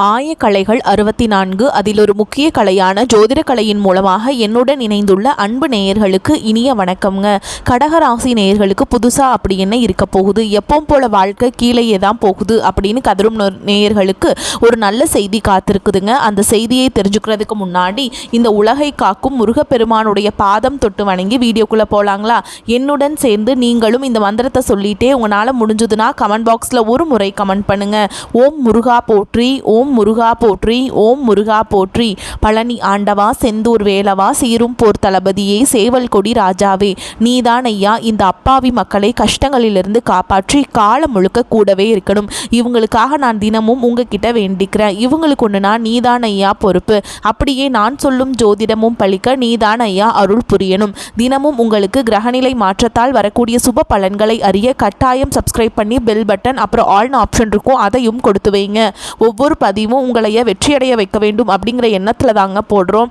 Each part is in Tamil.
ஆயக்கலைகள் 64 அதில் ஒரு முக்கிய கலையான ஜோதிட கலையின் மூலமாக என்னுடன் இணைந்துள்ள அன்பு நேயர்களுக்கு இனிய வணக்கம்ங்க. கடகராசி நேயர்களுக்கு புதுசா அப்படி என்ன இருக்க போகுது, எப்பவும் போல வாழ்க்கை கீழேயே தான் போகுது அப்படின்னு கதரும் நேயர்களுக்கு ஒரு நல்ல செய்தி காத்திருக்குதுங்க. அந்த செய்தியை தெரிஞ்சுக்கிறதுக்கு முன்னாடி இந்த உலகை காக்கும் முருகப்பெருமானுடைய பாதம் தொட்டு வணங்கி வீடியோக்குள்ளே போகலாங்களா? என்னுடன் சேர்ந்து நீங்களும் இந்த மந்திரத்தை சொல்லிட்டே உங்களால் முடிஞ்சதுன்னா கமெண்ட் பாக்ஸில் ஒரு முறை கமெண்ட் பண்ணுங்க. ஓம் முருகா போற்றி, ஓம் முருகா போற்றி, ஓம் முருகா போற்றி. பழனி ஆண்டவா, செந்தூர் வேலவா, சீரும் போர் தளபதியே, சேவல் கொடி ராஜாவே, நீதான் ஐயா இந்த அப்பாவி மக்களை கஷ்டங்களிலிருந்து காப்பாற்றி காலம் முழுக்க கூடவே இருக்கணும். இவங்களுக்காக நான் தினமும் உங்ககிட்ட வேண்டிக்கிறேன். இவங்களுக்கு ஒன்றுனா நீதான் ஐயா பொறுப்பு. அப்படியே நான் சொல்லும் ஜோதிடமும் பழிக்க நீதான் ஐயா அருள் புரியணும். தினமும் உங்களுக்கு கிரகநிலை மாற்றத்தால் வரக்கூடிய சுப பலன்களை அறிய கட்டாயம் சப்ஸ்கிரைப் பண்ணி பெல் பட்டன் அப்புறம் ஆல்னு ஆப்ஷன் இருக்கும், அதையும் கொடுத்து வைங்க. ஒவ்வொரு பதிவும் உங்களைய வெற்றியடைய வைக்க வேண்டும் அப்படிங்கிற எண்ணத்தில் தாங்க போடுறோம்.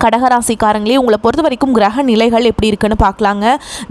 கடகராசிக்காரங்களே, உங்களை பொறுத்த வரைக்கும் கிரக நிலைகள் எப்படி இருக்குன்னு பார்க்கலாங்க.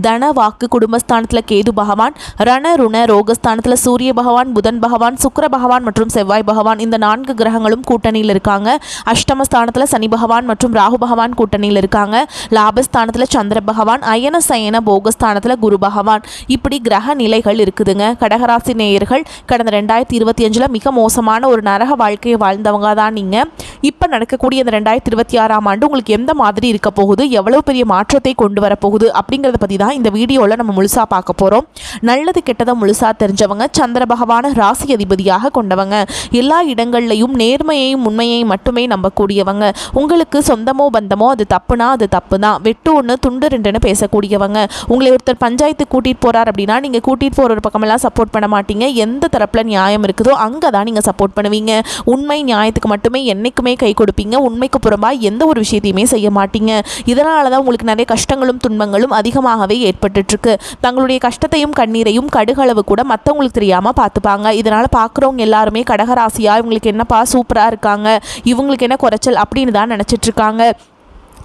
தன வாக்கு குடும்பஸ்தானத்தில் கேது பகவான், ரண ருண ரோகஸ்தானத்தில் சூரிய பகவான், புதன் பகவான், சுக்கிர பகவான் மற்றும் செவ்வாய் பகவான், இந்த 4 கிரகங்களும் கூட்டணியில் இருக்காங்க. அஷ்டமஸ்தானத்தில் சனி பகவான் மற்றும் ராகு பகவான் கூட்டணியில் இருக்காங்க. லாபஸ்தானத்தில் சந்திர பகவான், அயன சயன போகஸ்தானத்தில் குரு பகவான், இப்படி கிரக நிலைகள் இருக்குதுங்க. கடகராசி நேயர்கள் கடந்த 2025 மிக மோசமான ஒரு நரக வாழ்க்கையை வாழ்ந்தவங்க தான் நீங்கள். இப்போ நடக்கக்கூடிய இந்த 2026ஆம் ஆண்டு உங்களுக்கு எந்த மாதிரி இருக்க போகுது, எவ்வளவு பெரிய மாற்றத்தை கொண்டு வரப்போகுது அப்படிங்கிறத பற்றி தான் இந்த வீடியோவில் நம்ம முழுசாக பார்க்க போகிறோம். நல்லது கெட்டதை முழுசாக தெரிஞ்சவங்க, சந்திர பகவான ராசி அதிபதியாக கொண்டவங்க, எல்லா இடங்கள்லையும் நேர்மையையும் உண்மையையும் மட்டுமே நம்பக்கூடியவங்க. உங்களுக்கு சொந்தமோ பந்தமோ அது தப்புனா அது தப்பு தான், வெட்டு ஒன்று துண்டு ரெண்டுன்னு பேசக்கூடியவங்க. உங்களை ஒருத்தர் பஞ்சாயத்து கூட்டிகிட்டு போகிறார் அப்படின்னா நீங்கள் கூட்டிகிட்டு போகிற ஒரு பக்கமெல்லாம் சப்போர்ட் பண்ண மாட்டீங்க. எந்த தரப்பில் நியாயம் இருக்குதோ அங்கே தான் நீங்கள் சப்போர்ட் பண்ணுவீங்க. உண்மை நியாயத்துக்கு மட்டுமே என்றைக்குமே கை கொடுப்பீங்க. உண்மைக்கு புறம்பாக எந்த ஒரு விஷயத்தையுமே செய்ய மாட்டீங்க. இதனால தான் உங்களுக்கு நிறைய கஷ்டங்களும் துன்பங்களும் அதிகமாகவே ஏற்பட்டுருக்கு. தங்களுடைய கஷ்டத்தையும் கண்ணீரையும் கடுகளவு கூட மற்றவங்களுக்கு தெரியாமல் பார்த்துப்பாங்க. இதனால் பார்க்குறவங்க எல்லாருமே கடகராசியா இவங்களுக்கு என்னப்பா சூப்பராக இருக்காங்க, இவங்களுக்கு என்ன குறைச்சல் அப்படின்னு தான் நினச்சிட்டு இருக்காங்க.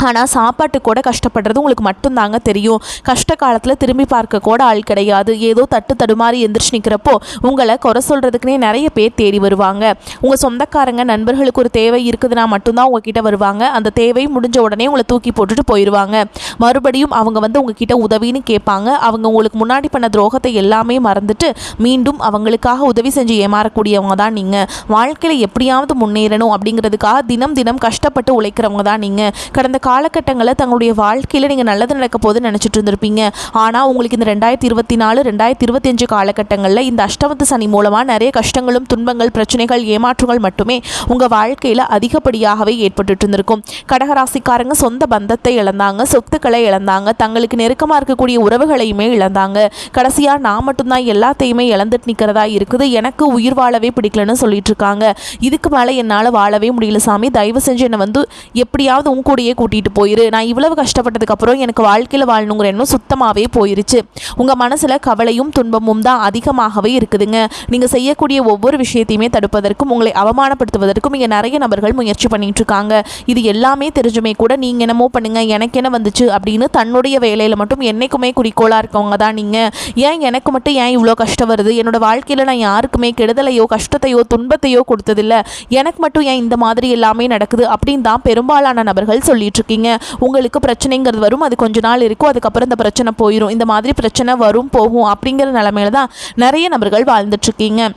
ஆனால் சாப்பாட்டு கூட கஷ்டப்படுறது உங்களுக்கு மட்டும்தாங்க தெரியும். கஷ்ட காலத்தில் திரும்பி பார்க்க கூட ஆள் கிடையாது. ஏதோ தட்டு தடுமாறி எந்திரிச்சு நிற்கிறப்போ உங்களை குறை சொல்கிறதுக்குனே நிறைய பேர் தேடி வருவாங்க. உங்கள் சொந்தக்காரங்க நண்பர்களுக்கு ஒரு தேவை இருக்குதுன்னா மட்டும்தான் உங்ககிட்ட வருவாங்க. அந்த தேவை முடிஞ்ச உடனே உங்களை தூக்கி போட்டுட்டு போயிடுவாங்க. மறுபடியும் அவங்க வந்து உங்ககிட்ட உதவின்னு கேட்பாங்க. அவங்க உங்களுக்கு முன்னாடி பண்ண துரோகத்தை எல்லாமே மறந்துட்டு மீண்டும் அவங்களுக்காக உதவி செஞ்சு ஏமாறக்கூடியவங்க தான் நீங்கள். வாழ்க்கையில் எப்படியாவது முன்னேறணும் அப்படிங்கிறதுக்காக தினம் தினம் கஷ்டப்பட்டு உழைக்கிறவங்க தான் நீங்கள். கடந்த காலகட்டங்களில் தங்களுடைய வாழ்க்கையில் நீங்கள் நல்லது நடக்க போது நினச்சிட்டு இருந்திருப்பீங்க. ஆனால் உங்களுக்கு இந்த 2024 2025 காலகட்டங்களில் இந்த அஷ்டமத்து சனி மூலமாக நிறைய கஷ்டங்களும் துன்பங்கள் பிரச்சனைகள் ஏமாற்றங்கள் மட்டுமே உங்கள் வாழ்க்கையில் அதிகப்படியாகவே ஏற்பட்டு இருந்திருக்கும். கடகராசிக்காரங்க சொந்த பந்தத்தை இழந்தாங்க, சொத்துக்களை இழந்தாங்க, தங்களுக்கு நெருக்கமாக இருக்கக்கூடிய உறவுகளையுமே இழந்தாங்க. கடைசியாக நான் மட்டும்தான் எல்லாத்தையுமே இழந்துட்டு நிற்கிறதா இருக்குது, எனக்கு உயிர் வாழவே பிடிக்கலன்னு சொல்லிட்டு இருக்காங்க. இதுக்கு மேலே என்னால் வாழவே முடியல சாமி, தயவு செஞ்சு என்னை வந்து எப்படியாவது உன் கூடயே கூட்டிகிட்டு போயிரு. நான் இவ்வளவு கஷ்டப்பட்டதுக்கு அப்புறம் எனக்கு வாழ்க்கையில் வாழணுங்கிற எண்ணம் சுத்தமாகவே போயிருச்சு. உங்கள் மனசில் கவலையும் துன்பமும் தான் அதிகமாகவே இருக்குதுங்க. நீங்கள் செய்யக்கூடிய ஒவ்வொரு விஷயத்தையுமே தடுப்பதற்கும் உங்களை அவமானப்படுத்துவதற்கும் இங்கே நிறைய நபர்கள் முயற்சி பண்ணிட்டு இருக்காங்க. இது எல்லாமே தெரிஞ்சுமே கூட நீங்கள் என்னமோ பண்ணுங்க, எனக்கு என்ன வந்துச்சு அப்படின்னு தன்னுடைய வேலையில் மட்டும் என்னைக்குமே குறிக்கோளாக இருக்கவங்க தான் நீங்கள். ஏன் எனக்கு மட்டும் ஏன் இவ்வளோ கஷ்டம் வருது, என்னோட வாழ்க்கையில் நான் யாருக்குமே கெடுதலையோ கஷ்டத்தையோ துன்பத்தையோ கொடுத்ததில்லை, எனக்கு மட்டும் ஏன் இந்த மாதிரி எல்லாமே நடக்குது அப்படின்னு தான் பெரும்பாலான நபர்கள் சொல்லிட்டு இருக்கீங்க. உங்களுக்கு பிரச்சனைங்கிறது வரும், அது கொஞ்ச நாள் இருக்கும், அதுக்கப்புறம் இந்த பிரச்சனை போயிடும். இந்த மாதிரி பிரச்சனை வரும் போகும் அப்படிங்கிற நிலைமையில தான் நிறைய நபர்கள் வாழ்ந்துட்டு இருக்கீங்க.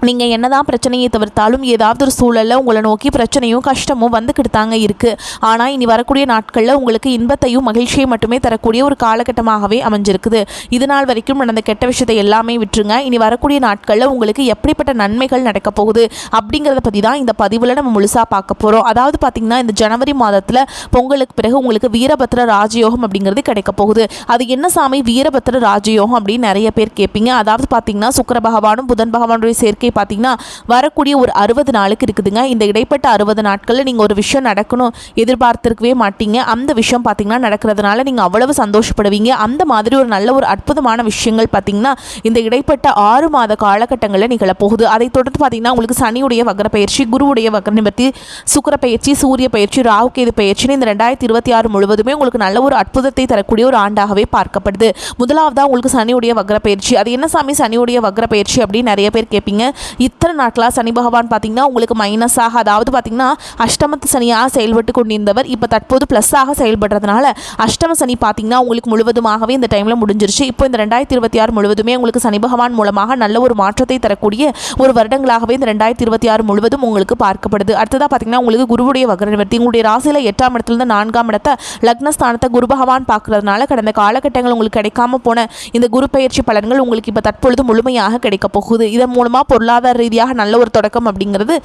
நீங்கள் என்னதான் பிரச்சனையை தவிர்த்தாலும் ஏதாவது ஒரு சூழலில் உங்களை நோக்கி பிரச்சனையும் கஷ்டமும் வந்துக்கிட்டு தாங்க இருக்குது. ஆனால் இனி வரக்கூடிய நாட்களில் உங்களுக்கு இன்பத்தையும் மகிழ்ச்சியை மட்டுமே தரக்கூடிய ஒரு காலகட்டமாகவே அமைஞ்சிருக்குது. இது நாள் வரைக்கும் நடந்த கெட்ட விஷயத்தை எல்லாமே விட்டுருங்க. இனி வரக்கூடிய நாட்களில் உங்களுக்கு எப்படிப்பட்ட நன்மைகள் நடக்க போகுது அப்படிங்கிறத பற்றி தான் இந்த பதிவில் நம்ம முழுசாக பார்க்க போகிறோம். அதாவது பார்த்திங்கன்னா இந்த ஜனவரி மாதத்தில் பொங்கலுக்கு பிறகு உங்களுக்கு வீரபத்ர ராஜயோகம் அப்படிங்கிறது கிடைக்க போகுது. அது என்ன சாமி வீரபத்ர ராஜயோகம் அப்படின்னு நிறைய பேர் கேட்பீங்க. அதாவது பார்த்திங்கன்னா சுக்கிர பகவானும் புதன் பகவானுடைய சேர்க்கை பார்த்தீங்கன்னா வரக்கூடிய ஒரு 60 நாளுக்கு இருக்குதுங்க. இந்த இடைப்பட்ட 60 நாட்களில் நீங்கள் ஒரு விஷயம் நடக்கணும் எதிர்பார்த்திருக்கவே மாட்டீங்க. அந்த விஷயம் பார்த்தீங்கன்னா நடக்கிறதுனால நீங்கள் அவ்வளவு சந்தோஷப்படுவீங்க. அந்த மாதிரி ஒரு நல்ல ஒரு அற்புதமான விஷயங்கள் பார்த்தீங்கன்னா இந்த இடைப்பட்ட 6 மாத காலகட்டங்களில் நிகழப்போகுது. அதை தொடர்ந்து பார்த்தீங்கன்னா உங்களுக்கு சனியுடைய வக்ர பயிற்சி, குருவுடைய வக்ர நிவர்த்தி, சுக்கிர பயிற்சி, சூரிய பயிற்சி, ராகு கேது பயிற்சின்னு இந்த 2026 முழுவதுமே உங்களுக்கு நல்ல ஒரு அற்புதத்தை தரக்கூடிய ஒரு ஆண்டாகவே பார்க்கப்படுது. முதலாவதாக உங்களுக்கு சனியுடைய வக்ர பயிற்சி. அது என்ன சாமி சனியுடைய வக்ர பயிற்சி அப்படின்னு நிறைய பேர் கேட்பீங்க. இத்தனை நாட்களாக சனி பகவான் பார்த்திங்கன்னா உங்களுக்கு மைனஸாக, அதாவது பார்த்திங்கன்னா அஷ்டமத்து சனியாக செயல்பட்டு கொண்டிருந்தவர் இப்போ தற்போது ப்ளஸ்ஸாக செயல்படுறதுனால அஷ்டம சனி பார்த்திங்கன்னா உங்களுக்கு முழுவதுமாகவே இந்த டைமில் முடிஞ்சிருச்சு. இப்போ இந்த 2026 முழுவதுமே உங்களுக்கு சனி பகவான் மூலமாக நல்ல ஒரு மாற்றத்தை தரக்கூடிய ஒரு வருடங்களாகவே இந்த 2026 முழுவதும் உங்களுக்கு பார்க்கப்படுது. அடுத்ததாக பார்த்திங்கன்னா உங்களுக்கு குருவுடைய வக்ர நிவர்த்தி, உங்களுடைய ராசியில் 8ஆம் இடத்துலேருந்து 4ஆம் இடத்தை லக்னஸ்தானத்தை குரு பகவான் பார்க்கறதுனால கடந்த காலகட்டங்கள் உங்களுக்கு கிடைக்காம போன இந்த குரு பயிற்சி பலன்கள் உங்களுக்கு இப்போ தற்பொழுது முழுமையாக கிடைக்க போகுது. இதன் மூலமாக பொருளாதார ரீதியாக நல்ல ஒரு தொடக்கம் அப்படிங்கிறது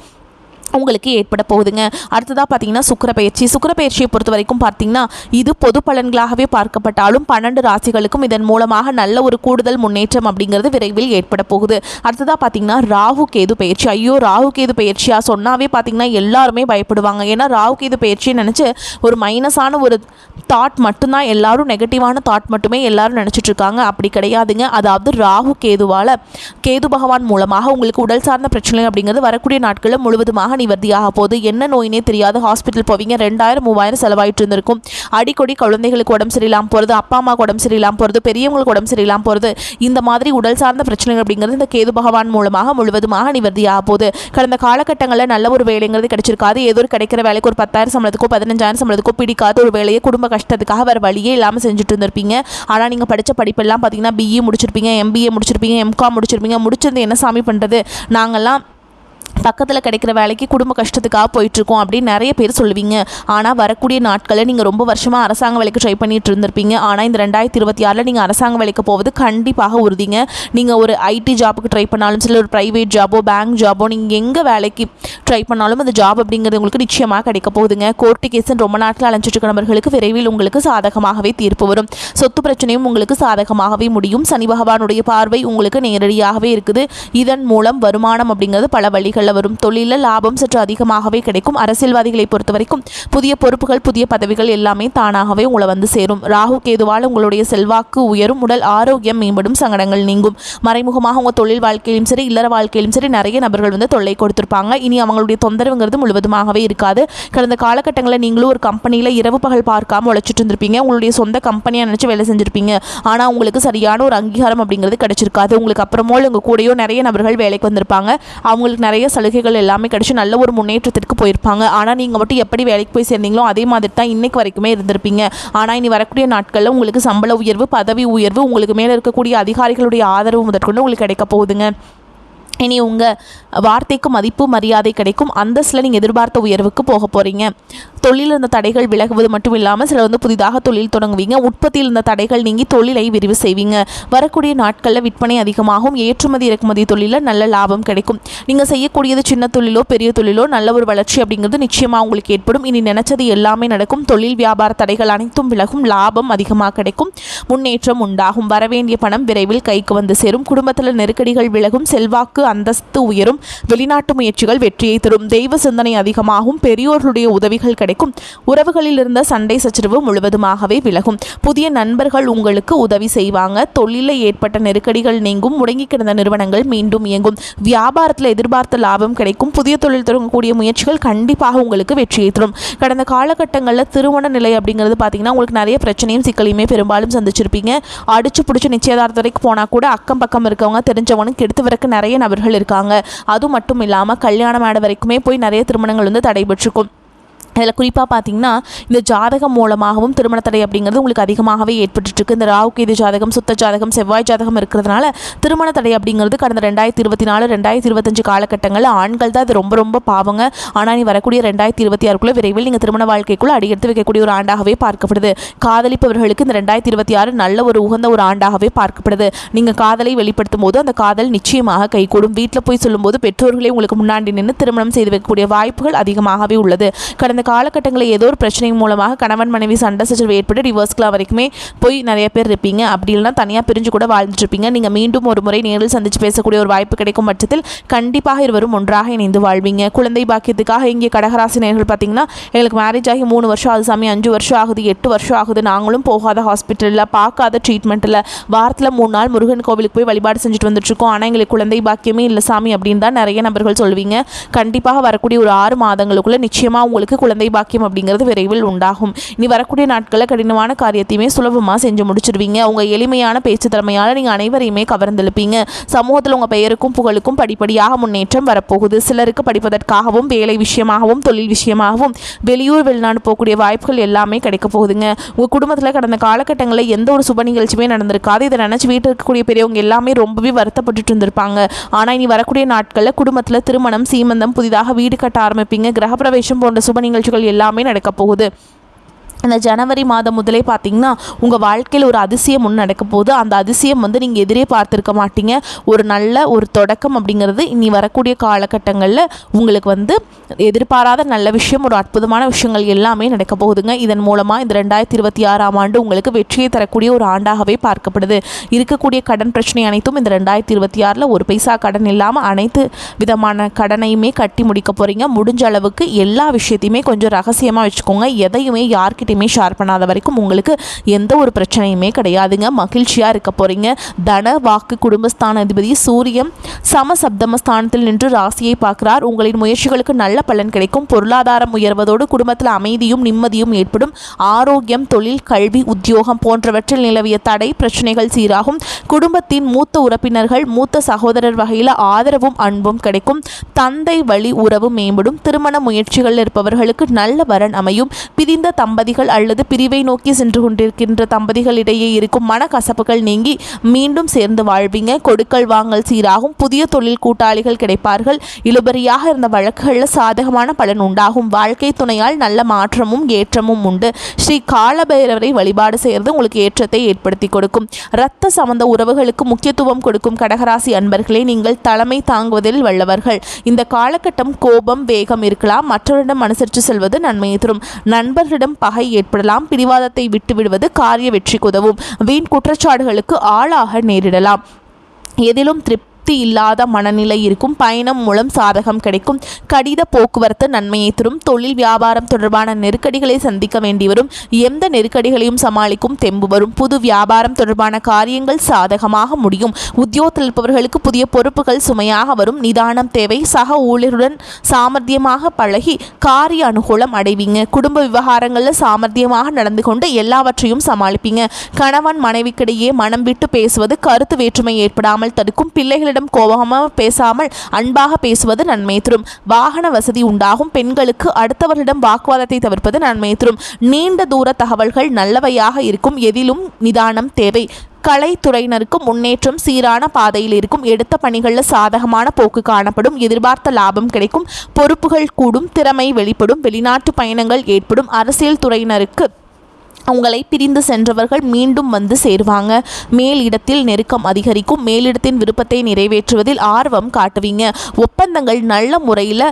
உங்களுக்கு ஏற்பட போகுதுங்க. அடுத்ததாக பார்த்தீங்கன்னா சுக்கிர பயிற்சியை பொறுத்த வரைக்கும் பார்த்தீங்கன்னா இது பொது பலன்களாகவே பார்க்கப்பட்டாலும் 12 ராசிகளுக்கும் இதன் மூலமாக நல்ல ஒரு கூடுதல் முன்னேற்றம் அப்படிங்கிறது விரைவில் ஏற்பட போகுது. அடுத்ததாக பார்த்தீங்கன்னா ராகு கேது பயிற்சி. ஐயோ, ராகு கேது பயிற்சியாக சொன்னாவே பார்த்தீங்கன்னா எல்லாருமே பயப்படுவாங்க. ஏன்னா ராகு கேது பயிற்சியை நினச்சி ஒரு மைனஸான ஒரு தாட் மட்டும்தான், எல்லாரும் நெகட்டிவான தாட் மட்டுமே எல்லாரும் நினச்சிட்டு இருக்காங்க. அப்படி கிடையாதுங்க. அதாவது ராகு கேதுவால், கேது பகவான் மூலமாக உங்களுக்கு உடல் சார்ந்த பிரச்சனை அப்படிங்கிறது வரக்கூடிய நாட்களில் முழுவதுமாக நிவர்த்தியாக போகுது. என்ன நோயினே தெரியாது ஹாஸ்பிட்டல் போவீங்க, 2000-3000 செலவாயிட்டு இருந்திருக்கும். அடிக்கடி குழந்தைகளுக்கு உடம்பு சரியில்லாமல் போகிறது, அப்பா அம்மாவுக்கு உடம்பு சரியில்லாமல் போகிறது, பெரியவங்களுக்கு உடம்பு சரியில்லாமல் போகிறது, இந்த மாதிரி உடல் சார்ந்த பிரச்சனைகள் அப்படிங்கிறது இந்த கேது பகவான் மூலமாக முழுவதுமாக நிவர்த்தியாக போகுது. கடந்த காலகட்டங்களில் நல்ல ஒரு வேலைங்கிறது கிடைச்சிருக்காது. ஏதோ ஒரு கிடைக்கிற வேலைக்கு ஒரு 10,000 சம்பளத்துக்கோ 15,000 சம்பளத்துக்கோ பிடிக்காத ஒரு வேலையை குடும்ப கஷ்டத்துக்காக வேறு வழியே இல்லாமல் செஞ்சுட்டு இருந்திருப்பீங்க. ஆனால் நீங்கள் படித்த படிப்பெல்லாம் பார்த்தீங்கன்னா BE முடிச்சிருப்பீங்க, MBA முடிச்சிருப்பீங்க, MCOM முடிச்சிருப்பீங்க. முடிச்சிருந்து என்ன சாமி பண்ணுறது, நாங்கள்லாம் பக்கத்தில் கிடைக்கிற வேலைக்கு குடும்ப கஷ்டத்துக்காக போயிட்டுருக்கோம் அப்படின்னு நிறைய பேர் சொல்லுவீங்க. ஆனால் வரக்கூடிய நாட்களில் நீங்கள் ரொம்ப வருஷமாக அரசாங்க வேலைக்கு ட்ரை பண்ணிட்டு இருந்திருப்பீங்க. ஆனால் இந்த 2026 நீங்கள் அரசாங்க வேலைக்கு போவது கண்டிப்பாக உறுதிங்க. நீங்கள் ஒரு IT ஜாபுக்கு ட்ரை பண்ணாலும் சரி, ஒரு ப்ரைவேட் ஜாபோ பேங்க் ஜாபோ நீங்கள் எங்கே வேலைக்கு ட்ரை பண்ணாலும் அந்த ஜாப் அப்படிங்கிறது உங்களுக்கு நிச்சயமாக கிடைக்க போகுதுங்க. கோர்ட்டு கேஸுன்னு ரொம்ப நாட்கள் அலைஞ்சிட்டு இருக்க நபர்களுக்கு விரைவில் உங்களுக்கு சாதகமாகவே தீர்ப்பு வரும். சொத்து பிரச்சனையும் உங்களுக்கு சாதகமாகவே முடியும். சனி பகவானுடைய பார்வை உங்களுக்கு நேரடியாகவே இருக்குது. இதன் மூலம் வருமானம் அப்படிங்கிறது பல வழிகளில் வரும். தொழிலில் லாபம் சற்று அதிகமாகவே கிடைக்கும். அரசியல்வாதிகளை பொறுத்த வரைக்கும் புதிய பொறுப்புகள், புதிய பதவிகள் எல்லாமே தானாகவே உங்களை வந்து சேரும். ராகு கேதுவால் உங்களுடைய செல்வாக்கு உயரும், உடல் ஆரோக்கியம் மேம்படும், சங்கடங்கள் நீங்கும். மறைமுகமாக உங்கள் தொழில் வாழ்க்கையிலும் சரி, இல்லற வாழ்க்கையிலும் சரி நிறைய நபர்கள் வந்து தொல்லை கொடுத்துருப்பாங்க. இனி அவங்களுடைய தொந்தரவுங்கிறது முழுவதுமாகவே இருக்காது. கடந்த காலகட்டங்களில் நீங்களும் ஒரு கம்பெனியில் இரவு பகல் பார்க்காம உழைச்சிட்டு இருந்திருப்பீங்க. உங்களுடைய சொந்த கம்பெனியாக நினச்சி வேலை செஞ்சுருப்பீங்க. ஆனால் உங்களுக்கு சரியான ஒரு அங்கீகாரம் அப்படிங்கிறது கிடைச்சிருக்காது. உங்களுக்கு அப்புறமோ உங்கள் கூடயோ நிறைய நபர்கள் வேலைக்கு வந்திருப்பாங்க. அவங்களுக்கு நிறைய சலுகைகள் எல்லாமே கிடைச்சி நல்ல ஒரு முன்னேற்றத்திற்கு போயிருப்பாங்க. ஆனால் நீங்கள் மட்டும் எப்படி வேலைக்கு போய் சேர்ந்தீங்களோ அதே மாதிரி தான் இன்னைக்கு வரைக்குமே இருந்திருப்பீங்க. ஆனால் இனி வரக்கூடிய நாட்களில் உங்களுக்கு சம்பள உயர்வு, பதவி உயர்வு, உங்களுக்கு மேலே இருக்கக்கூடிய அதிகாரிகளுடைய ஆதரவு முதற்கொண்டு உங்களுக்கு கிடைக்க போகுதுங்க. இனி உங்கள் வார்த்தைக்கு மதிப்பு மரியாதை கிடைக்கும். அந்தஸ்தில் நீங்கள் எதிர்பார்த்த உயர்வுக்கு போக போகிறீங்க. தொழில் இருந்த தடைகள் விலகுவது மட்டும் இல்லாமல் சிலர் வந்து புதிதாக தொழில் தொடங்குவீங்க. உற்பத்தியில் இருந்த தடைகள் நீங்கி தொழிலை விரிவு செய்வீங்க. வரக்கூடிய நாட்களில் விற்பனை அதிகமாகும். ஏற்றுமதி இறக்குமதி தொழிலில் நல்ல லாபம் கிடைக்கும். நீங்கள் செய்யக்கூடியது சின்ன தொழிலோ பெரிய தொழிலோ நல்ல ஒரு வளர்ச்சி அப்படிங்கிறது நிச்சயமாக உங்களுக்கு ஏற்படும். இனி நினைச்சது எல்லாமே நடக்கும். தொழில் வியாபார தடைகள் அனைத்தும் விலகும். லாபம் அதிகமாக கிடைக்கும். முன்னேற்றம் உண்டாகும். வரவேண்டிய பணம் விரைவில் கைக்கு வந்து சேரும். குடும்பத்தில் நெருக்கடிகள் விலகும். செல்வாக்கு அந்தஸ்து உயரும். வெளிநாட்டு முயற்சிகள் வெற்றியை தரும். தெய்வ சிந்தனை அதிகமாகும். பெரியோர்களுடைய உதவிகள் கிடைக்கும். உறவுகளில் இருந்த சண்டை சச்சரவு முழுவதுமாகவே விலகும். புதிய நண்பர்கள் உங்களுக்கு உதவி செய்வாங்க. தொழிலில் ஏற்பட்ட நெருக்கடிகள் நீங்கும். முடங்கி கிடந்த நிறுவனங்கள் மீண்டும் இயங்கும். வியாபாரத்தில் எதிர்பார்த்த லாபம் கிடைக்கும். புதிய தொழில் தொடங்கக்கூடிய முயற்சிகள் கண்டிப்பாக உங்களுக்கு வெற்றியை தரும். கடந்த காலகட்டங்களில் திருமண நிலை அப்படிங்கிறது பார்த்தீங்கன்னா உங்களுக்கு நிறைய பிரச்சனையும் சிக்கலையுமே பெரும்பாலும் சந்திச்சிருப்பீங்க. அடிச்சு பிடிச்சி நிச்சயதார்த்த வரைக்கும் போனால் கூட அக்கம் பக்கம் இருக்கவங்க தெரிஞ்சவனுக்கு எடுத்து வரக்கு நிறைய நபர்கள் இருக்காங்க. அது மட்டும் இல்லாமல் கல்யாண மேடை வரைக்குமே போய் நிறைய திருமணங்கள் வந்து தடைபெற்றிருக்கும். அதில் குறிப்பாக பார்த்தீங்கன்னா இந்த ஜாதகம் மூலமாகவும் திருமண தடை அப்படிங்கிறது உங்களுக்கு அதிகமாகவே ஏற்பட்டுருக்கு. இந்த ராகு கேது ஜாதகம், சுத்த ஜாதகம், செவ்வாய் ஜாதகம் இருக்கிறதுனால திருமண தடை அப்படிங்கிறது கடந்த 2024 2025 காலகட்டங்களில் ஆண்கள் தான் அது ரொம்ப ரொம்ப பாவங்க. ஆனால் நீ வரக்கூடிய 2026 விரைவில் நீங்கள் திருமண வாழ்க்கைக்குள்ளே அடியெடுத்து வைக்கக்கூடிய ஒரு ஆண்டாகவே பார்க்கப்படுது. காதலிப்பவர்களுக்கு இந்த 2026 நல்ல ஒரு உகந்த ஒரு ஆண்டாகவே பார்க்கப்படுது. நீங்கள் காதலை வெளிப்படுத்தும் போது அந்த காதல் நிச்சயமாக கைகூடும். வீட்டில் போய் சொல்லும்போது பெற்றோர்களே உங்களுக்கு முன்னாடி நின்று திருமணம் செய்து வைக்கக்கூடிய வாய்ப்புகள் அதிகமாகவே உள்ளது. கடந்த காலகட்டங்களில் ஏதோ ஒரு பிரச்சனை மூலமாக கணவன் மனைவி சண்டை சச்சரவு ஏற்பட்டு டிவோர்ஸ்க்குலாம் வரைக்குமே போய் நிறைய பேர் இருப்பீங்க. அப்படி இல்லைனா தனியாக பிரிஞ்சு கூட வாழ்ந்துட்டுருப்பீங்க. நீங்கள் மீண்டும் ஒரு முறை நேரில் சந்தித்து பேசக்கூடிய ஒரு வாய்ப்பு கிடைக்கும் பட்சத்தில் கண்டிப்பாக இருவரும் ஒன்றாக இணைந்து வாழ்வீங்க. குழந்தை பாக்கியத்துக்காக இங்கே கடகராசி நேயர்கள் பார்த்தீங்கன்னா எங்களுக்கு மேரேஜ் ஆகி 3 வருஷம் ஆகுது சாமி, 5 வருஷம் ஆகுது, 8 வருஷம் ஆகுது, நாங்களும் போகாத ஹாஸ்பிட்டலில் பார்க்காத ட்ரீட்மெண்ட்டில் வாரத்தில் 3 நாள் முருகன் கோவிலுக்கு போய் வழிபாடு செஞ்சுட்டு வந்துட்டுருக்கோம். ஆனால் எங்களுக்கு குழந்தை பாக்கியமே இல்லை சாமி அப்படின்னு தான் நிறைய நபர்கள் சொல்வீங்க. கண்டிப்பாக வரக்கூடிய ஒரு 6 மாதங்களுக்குள்ளே நிச்சயமாக உங்களுக்கு குழந்தை பாக்கியம் அப்படிங்கிறது விரைவில் உண்டாகும். இனி வரக்கூடிய நாட்களில் கடினமான காரியத்தையுமே சுலபமாக செஞ்சு முடிச்சிருவீங்க. உங்கள் எளிமையான பேச்சு திறமையால் நீங்கள் அனைவரையுமே கவர்ந்தெழுப்பீங்க. சமூகத்தில் உங்கள் பெயருக்கும் புகழுக்கும் படிப்படியாக முன்னேற்றம் வரப்போகுது. சிலருக்கு படிப்பதற்காகவும் வேலை விஷயமாகவும் தொழில் விஷயமாகவும் வெளியூர் வெளிநாடு போகக்கூடிய வாய்ப்புகள் எல்லாமே கிடைக்க போகுதுங்க. உங்கள் குடும்பத்தில் கடந்த காலகட்டங்களில் எந்த ஒரு சுப நிகழ்ச்சியுமே நடந்திருக்காது. இதை நினச்சி வீட்டில் இருக்கக்கூடிய பெரியவங்க எல்லாமே ரொம்பவே வருத்தப்பட்டு இருந்திருப்பாங்க. ஆனால் இனி வரக்கூடிய நாட்களில் குடும்பத்தில் திருமணம், சீமந்தம், புதிதாக வீடு கட்ட ஆரம்பிப்பீங்க. கிரகப்பிரவேசம் போன்ற சுப நிகழ்ச்சிகள் எல்லாமே நடக்க போகுது. இந்த ஜனவரி மாதம் முதலே பார்த்தீங்கன்னா உங்கள் வாழ்க்கையில் ஒரு அதிசயம் ஒன்று நடக்க போகுது. அந்த அதிசயம் நீங்கள் எதிரே பார்த்துருக்க மாட்டீங்க. ஒரு நல்ல ஒரு தொடக்கம் அப்படிங்கிறது இனி வரக்கூடிய காலகட்டங்களில் உங்களுக்கு எதிர்பாராத நல்ல விஷயம், ஒரு அற்புதமான விஷயங்கள் எல்லாமே நடக்க போகுதுங்க. இதன் மூலமாக இந்த 2026ஆம் ஆண்டு உங்களுக்கு வெற்றியை தரக்கூடிய ஒரு ஆண்டாகவே பார்க்கப்படுது. இருக்கக்கூடிய கடன் பிரச்சனை அனைத்தும் இந்த 2026 ஒரு பைசா கடன் இல்லாமல் அனைத்து விதமான கடனையுமே கட்டி முடிக்க போகிறீங்க. முடிஞ்ச அளவுக்கு எல்லா விஷயத்தையுமே கொஞ்சம் ரகசியமாக வச்சுக்கோங்க. எதையுமே யார்கிட்ட ஷேர் பண்ணாத வரைக்கும் உங்களுக்கு எந்த ஒரு பிரச்சனையுமே கிடையாதுங்க. மகிழ்ச்சியா இருக்க போறீங்க. தன வாக்கு குடும்பஸ்தான அதிபதி சூரியன் சமசப்தமஸ்தானத்தில் நின்று ராசியை பார்க்கிறார். உங்களின் முயற்சிகளுக்கு நல்ல பலன் கிடைக்கும். பொருளாதாரம் உயர்வதோடு குடும்பத்தில் அமைதியும் நிம்மதியும் ஏற்படும். ஆரோக்கியம், தொழில், கல்வி, உத்தியோகம் போன்றவற்றில் நிலவிய தடை பிரச்சனைகள் சீராகும். குடும்பத்தின் மூத்த உறுப்பினர்கள், மூத்த சகோதரர் வகையில் ஆதரவும் அன்பும் கிடைக்கும். தந்தை வழி உறவு மேம்படும். திருமண முயற்சிகள் இருப்பவர்களுக்கு நல்ல வரன் அமையும். பிரிந்த தம்பதிகள் அல்லது பிரிவை நோக்கி சென்று கொண்டிருக்கின்ற தம்பதிகளிடையே இருக்கும் மனக்கசப்புகள் நீங்கி மீண்டும் சேர்ந்து வாழ்வீங்க. கொடுக்கல் வாங்கல் சீராகும். புதிய தொழில் கூட்டாளிகள் கிடைப்பார்கள். இழுபறியாக இருந்த வழக்குகளில் சாதகமான பலன் உண்டாகும். வாழ்க்கை துணையால் நல்ல மாற்றமும் ஏற்றமும் உண்டு. ஸ்ரீ காலபைரவரை வழிபாடு செய்கிறது உங்களுக்கு ஏற்றத்தை ஏற்படுத்தி கொடுக்கும். இரத்த சம்பந்த உறவுகளுக்கு முக்கியத்துவம் கொடுக்கும் கடகராசி அன்பர்களே, நீங்கள் தலைமை தாங்குவதில் வல்லவர்கள். இந்த காலகட்டம் கோபம், வேகம் இருக்கலாம். மற்றவரிடம் அனுசரித்து செல்வது நன்மையை தரும். நண்பர்களிடம் பகை ஏற்படலாம். பிடிவாதத்தை விட்டு விடுவது காரிய வெற்றிக்கு உதவும். வீண் குற்றச்சாட்டுகளுக்கு ஆளாக நேரிடலாம். எதிலும் இல்லாத மனநிலை இருக்கும். பயணம் மூலம் சாதகம் கிடைக்கும். கடித போக்குவரத்து நன்மையை தரும். தொழில் வியாபாரம் தொடர்பான நெருக்கடிகளை சந்திக்க வேண்டி வரும். எந்த நெருக்கடிகளையும் சமாளிக்கும் தெம்பு வரும். புது வியாபாரம் தொடர்பான காரியங்கள் சாதகமாக முடியும். உத்தியோகத்தில் இருப்பவர்களுக்கு புதிய பொறுப்புகள் சுமையாக வரும். நிதானம் தேவை. சக ஊழியருடன் சாமர்த்தியமாக பழகி காரிய அனுகூலம் அடைவீங்க. குடும்ப விவகாரங்களில் சாமர்த்தியமாக நடந்து கொண்டு எல்லாவற்றையும் சமாளிப்பீங்க. கணவன் மனைவிக்கிடையே மனம் விட்டு பேசுவது கருத்து வேற்றுமை ஏற்படாமல் தடுக்கும். பிள்ளைகளிடம் கோபமாக பேசாமல் அன்பாக பேசுவது நன்மை தரும். வாகன வசதி உண்டாகும். பெண்களுக்கு அடுத்தவர்களிடம் வாக்குவாதத்தை தவிர்ப்பது நன்மை தரும். நீண்ட தூர தகவல்கள் நல்லவையாக இருக்கும். எதிலும் நிதானம் தேவை. கலைத்துறையினருக்கு முன்னேற்றம் சீரான பாதையில் இருக்கும். எடுத்த பணிகளில் சாதகமான போக்கு காணப்படும். எதிர்பார்த்த லாபம் கிடைக்கும். பொறுப்புகள் கூடும். திறமை வெளிப்படும். வெளிநாட்டு பயணங்கள் ஏற்படும். அரசியல் துறையினருக்கு உங்களை பிரிந்து சென்றவர்கள் மீண்டும் சேருவாங்க. மேலிடத்தில் நெருக்கம் அதிகரிக்கும். மேலிடத்தின் விருப்பத்தை நிறைவேற்றுவதில் ஆர்வம் காட்டுவீங்க. ஒப்பந்தங்கள் நல்ல முறையில்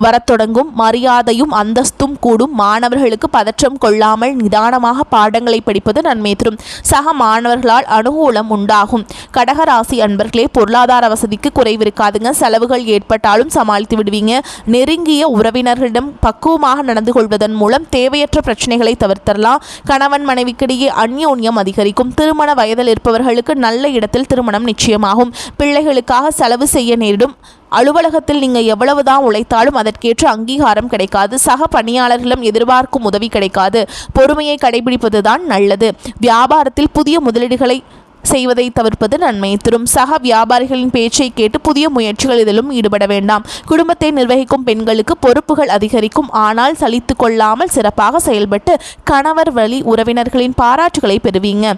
வரத்தொடங்கும். மரியாதையும் அந்தஸ்தும் கூடும். மாணவர்களுக்கு பதற்றம் கொள்ளாமல் நிதானமாக பாடங்களை படிப்பது நன்மை தரும். சக மாணவர்களால் அனுகூலம் உண்டாகும். கடகராசி அன்பர்களே, பொருளாதார வசதிக்கு குறைவிருக்காதுங்க. செலவுகள் ஏற்பட்டாலும் சமாளித்து விடுவீங்க. நெருங்கிய உறவினர்களிடம் பக்குவமாக நடந்து கொள்வதன் மூலம் தேவையற்ற பிரச்சனைகளை தவிர்த்தரலாம். கணவன் மனைவிக்கிடையே அந்யோன்யம் அதிகரிக்கும். திருமண வயதில் இருப்பவர்களுக்கு நல்ல இடத்தில் திருமணம் நிச்சயமாகும். பிள்ளைகளுக்காக செலவு செய்ய நேரிடும். அலுவலகத்தில் நீங்கள் எவ்வளவுதான் உழைத்தாலும் அதற்கேற்ற அங்கீகாரம் கிடைக்காது. சக பணியாளர்களும் எதிர்பார்க்கும் உதவி கிடைக்காது. பொறுமையை கடைபிடிப்பதுதான் நல்லது. வியாபாரத்தில் புதிய முதலீடுகளை செய்வதை தவிர்ப்பது நன்மை தரும். சக வியாபாரிகளின் பேச்சை கேட்டு புதிய முயற்சிகள் இதிலும் ஈடுபட வேண்டாம். குடும்பத்தை நிர்வகிக்கும் பெண்களுக்கு பொறுப்புகள் அதிகரிக்கும். ஆனால் சலித்து கொள்ளாமல் சிறப்பாக செயல்பட்டு கணவர் வழி உறவினர்களின் பாராட்டுகளை பெறுவீங்க.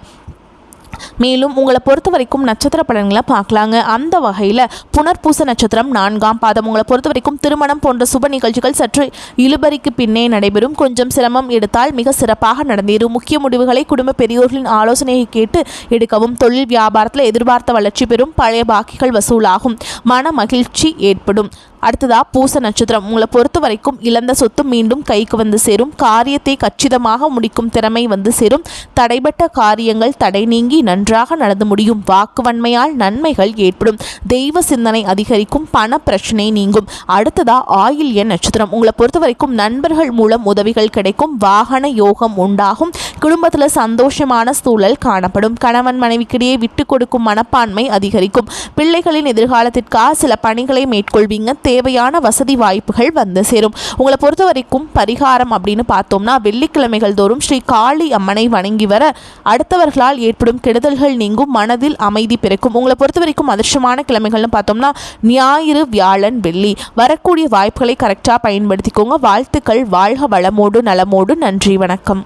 மேலும் உங்களை பொறுத்த வரைக்கும் நட்சத்திர பலன்களை பார்க்கலாங்க. அந்த வகையில் புனர்பூச நட்சத்திரம் 4ஆம் பாதம். உங்களை பொறுத்த வரைக்கும் திருமணம் போன்ற சுப நிகழ்ச்சிகள் சற்று இழுபறிக்கு பின்னே நடைபெறும். கொஞ்சம் சிரமம் எடுத்தால் மிக சிறப்பாக நடந்தேறும். முக்கிய முடிவுகளை குடும்ப பெரியோர்களின் ஆலோசனையை கேட்டு எடுக்கவும். தொழில் வியாபாரத்தில் எதிர்பார்த்த வளர்ச்சி பெறும். பழைய பாக்கிகள் வசூலாகும். மன மகிழ்ச்சி ஏற்படும். அடுத்ததா பூச நட்சத்திரம். உங்களை பொறுத்த வரைக்கும் இழந்த சொத்து மீண்டும் கைக்கு சேரும். காரியத்தை கச்சிதமாக முடிக்கும் திறமை சேரும். தடைபட்ட காரியங்கள் தடை நீங்கி நன்றாக நடந்து முடியும். வாக்குவன்மையால் நன்மைகள் ஏற்படும். தெய்வ சிந்தனை அதிகரிக்கும். பண பிரச்சனை நீங்கும். அடுத்ததா ஆயில்ய நட்சத்திரம். உங்களை பொறுத்த வரைக்கும் நண்பர்கள் மூலம் உதவிகள் கிடைக்கும். வாகன யோகம் உண்டாகும். குடும்பத்தில் சந்தோஷமான சூழல் காணப்படும். கணவன் மனைவிக்கிடையே விட்டு கொடுக்கும் மனப்பான்மை அதிகரிக்கும். பிள்ளைகளின் எதிர்காலத்திற்காக சில பணிகளை மேற்கொள்வீங்க. தேவையான வசதி வாய்ப்புகள் வந்து சேரும். உங்களை பொறுத்த வரைக்கும் பரிகாரம் அப்படின்னு பார்த்தோம்னா வெள்ளிக்கிழமைகள் தோறும் ஸ்ரீ காளி அம்மனை வணங்கி வர அடுத்தவர்களால் ஏற்படும் கெடுதல்கள் நீங்கும், மனதில் அமைதி பிறக்கும். உங்களை பொறுத்த வரைக்கும் அதிர்ஷ்டமான கிழமைகள்னு பார்த்தோம்னா ஞாயிறு, வியாழன், வெள்ளி. வரக்கூடிய வாய்ப்புகளை கரெக்டாக பயன்படுத்திக்கோங்க. வாழ்த்துக்கள். வாழ்க வளமோடு நலமோடு. நன்றி, வணக்கம்.